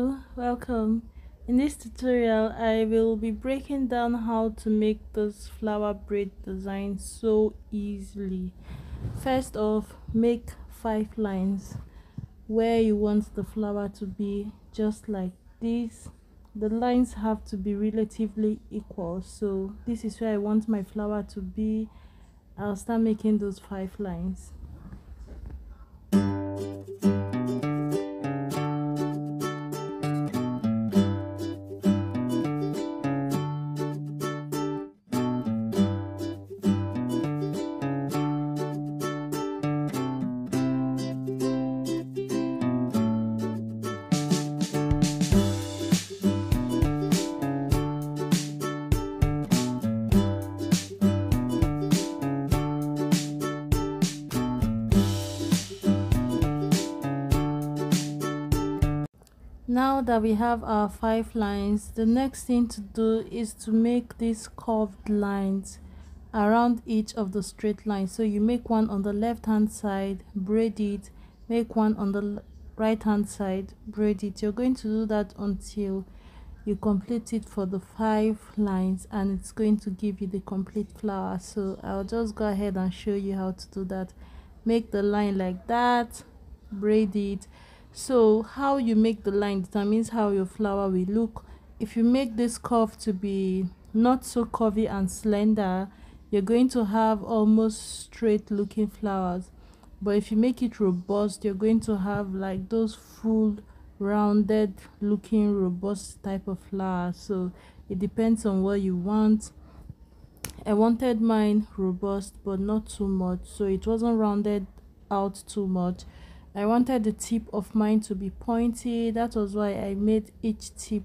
Hello, welcome. In this tutorial, I will be breaking down how to make this flower braid design so easily. First off, make 5 lines where you want the flower to be, just like this. The lines have to be relatively equal, so this is where I want my flower to be. I'll start making those 5 lines. Now that we have our 5 lines, the next thing to do is to make these curved lines around each of the straight lines. So you make one on the left hand side, braid it, make one on the right hand side, braid it. You're going to do that until you complete it for the 5 lines, and it's going to give you the complete flower. So I'll just go ahead and show you how to do that. Make the line like that, braid it. So how you make the line determines how your flower will look. If you make this curve to be not so curvy and slender, you're going to have almost straight looking flowers. But if you make it robust, you're going to have like those full rounded looking robust type of flower. So it depends on what you want. I wanted mine robust but not too much, so it wasn't rounded out too much. I wanted the tip of mine to be pointy. That was why I made each tip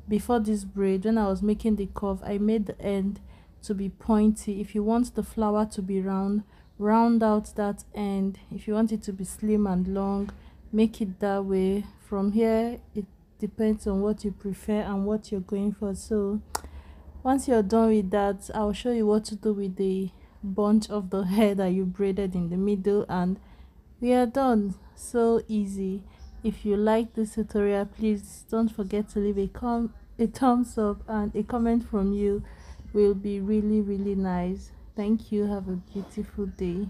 before this braid. When I was making the curve, I made the end to be pointy. If you want the flower to be round, round out that end. If you want it to be slim and long, make it that way. From here, it depends on what you prefer and what you're going for. So once you're done with that, I'll show you what to do with the bunch of the hair that you braided in the middle, and we are done. So easy. If you like this tutorial, please don't forget to leave a thumbs up, and a comment from you will be really nice. Thank you. Have a beautiful day.